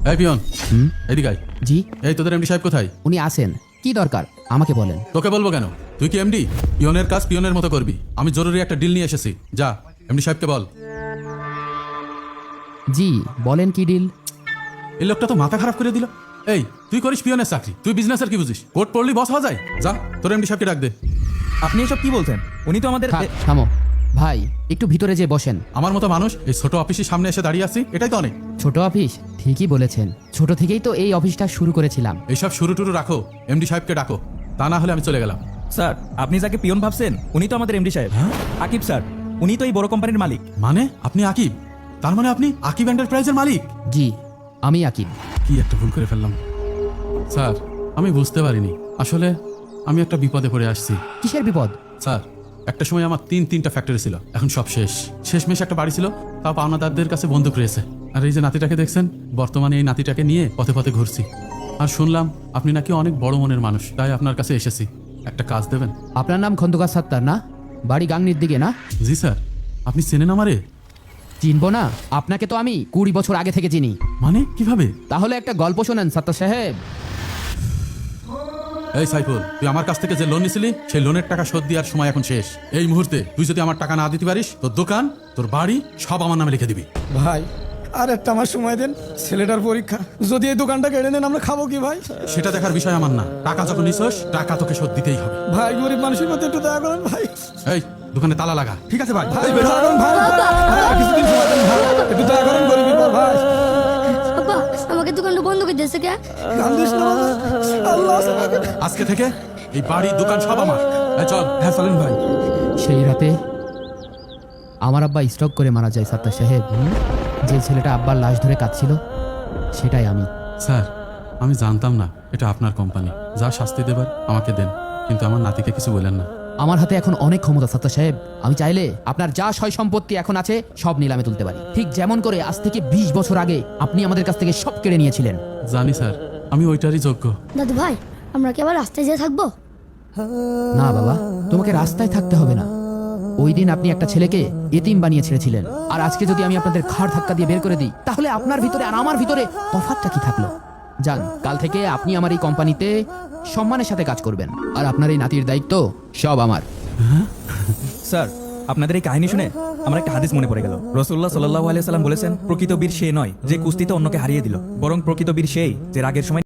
এই পিয়ন, এদিকে আয়। জি। এই তোদের এমডি সাহেব কোথায়? উনি আসেন। কি দরকার আমাকে বলেন। তোকে বলবো কেন? তুই কি এমডি? পিয়নের কাজ পিয়নের মতো করবি। আমি জরুরি একটা ডিল নিয়ে এসেছি, যা এমডি সাহেবকে বল। জি বলেন, কি ডিল? এই লোকটা তো মাথা খারাপ করে দিল। এই তুই করিস পিয়নের চাকরি, তুই বিজনেসের কি বুঝিস? কোর্ট পড়লি বস হওয়া যায়? যা তোর এমডি সাহেবকে ডাক দে। আপনি এসব কি বলছেন? উনি তো আমাদের থামো ভাই, একটু ভিতরে যে বসেন। আমার মতো মানুষ এই ছোট অফিসের সামনে এসে দাঁড়িয়ে আছি, এটাই তো অনেক। ছোট অফিস? ঠিকই বলেছেন, ছোট থেকেই তো এই অফিসটা শুরু করেছিলাম। এইসব শুরু টুরু রাখো, এমডি সাহেবকে ডাকো, তা না হলে আমি চলে গেলাম। স্যার, আপনি যাকে পিয়ন ভাবছেন উনি তো আমাদের এমডি সাহেব। আকিব স্যার, উনি তো এই বড় কোম্পানির মালিক। মানে আপনি আকিব? তার মানে আপনি আকিব এন্টারপ্রাইজের মালিক? জি আমি আকিব। কি একটা ভুল করে ফেললাম স্যার, আমি বুঝতে পারিনি। আসলে আমি একটা বিপদে পড়ে আসছি। কিসের বিপদ? স্যার, একটা সময় আমার তিনটা ফ্যাক্টরি ছিল, এখন সব শেষ। শেষমেশ একটা বাড়ি ছিল, তাও পাওনাদারদের কাছে বন্দুক রয়েছে। আর এই যে নাতিটাকে দেখছেন, বর্তমানে এই নাতিটাকে নিয়ে পথে পথে ঘুরছি। আর শুনলাম আপনি নাকি অনেক বড় মনের মানুষ, তাই আপনার কাছে এসেছি। একটা কাজ দেবেন? আপনার নাম খন্দকার সাত্তার না? বাড়ি গাংনির দিকে না? জি স্যার। আপনি চেনেন আমারে? চিনবো না? আপনাকে তো আমি 20 বছর আগে থেকে চিনি। মানে কিভাবে? তাহলে একটা গল্প শোনেন সাত্তার সাহেব। এই সাইফুল, তুই আমার কাছ থেকে যে লোন নিছিলি, সেই লোনের টাকা শোধ দেওয়ার সময় এখন শেষ। এই মুহূর্তে তুই যদি আমার টাকা না দিতে পারিস, তোর দোকান, তোর বাড়ি সব আমার নামে লিখে দিবি। ভাই আর একটা আমার সময় দেন, ছেলেটার পরীক্ষা। যদি এই দোকানটা কেড়ে নেন আমরা খাবো কি ভাই? সেটা দেখার বিষয় আমার না। টাকা যখন নিছস, টাকা তোকে শোধ দিতেই হবে। ভাই গরিব মানুষের মধ্যে একটু দয়া করেন ভাই। এই দোকানে তালা লাগা। ঠিক আছে ভাই। ভাই দয়া করেন ভাই, ভাই, আর কিছুদিন সময় দেন ভাই, একটু দয়া করেন গরিবের পর ভাই। আব্বা, আমাকে দোকানটা বন্ধ করে দিয়েছে কে? কান্দিস না বাবা। আল্লাহ আমাকে। আজকে থেকে এই বাড়ি দোকান সব আমার। এই চল। হ্যাঁ চলেন ভাই। সেই রাতে আমার আব্বা স্ট্রোক করে মারা যায় সাত্তার সাহেব। যে ছেলেটা আব্বার লাশ ধরে কাঁদছিল সেটাই আমি। স্যার, আমি জানতাম না এটা আপনার কোম্পানি। যা শাস্তি দেবার আমাকে দেন, কিন্তু আমার নাতিকে কিছু বলেন না। আমার হাতে এখন অনেক ক্ষমতা সাত্তার সাহেব। আমি চাইলে আপনার যা সয় সম্পত্তি এখন আছে সব নিলামে তুলতে পারি, ঠিক যেমন করে আজ থেকে 20 বছর আগে আপনি আমাদের কাছ থেকে সব কেড়ে নিয়েছিলেন। জানি স্যার, আমি ওইটারই যোগ্য। দাদু ভাই, আমরা কি আবার রাস্তায় যেয়ে থাকবো? না বাবা, তোমাকে রাস্তায় থাকতে হবে না। ওই দিন আপনি একটা ছেলেকে এতিম বানিয়ে ছেড়েছিলেন, আর আজকে যদি আমি আপনাদের ঘাড় ধাক্কা দিয়ে বের করে দিই, তাহলে আপনার ভিতরে আর আমার ভিতরে তফাৎটা কি থাকলো? যান, কাল থেকে আপনি আমার এই কোম্পানিতে সম্মানের সাথে কাজ করবেন, আর আপনার এই নাতির দায়িত্ব সব আমার। স্যার, আপনাদের এই কাহিনী শুনে আমার একটা হাদিস মনে পড়ে গেল। রাসূলুল্লাহ সাল্লাল্লাহু আলাইহি সাল্লাম বলেছেন, প্রকৃত বীর সে নয় যে কুস্তিতে অন্যকে হারিয়ে দিল, বরং প্রকৃত বীর সেই যে রাগের সময়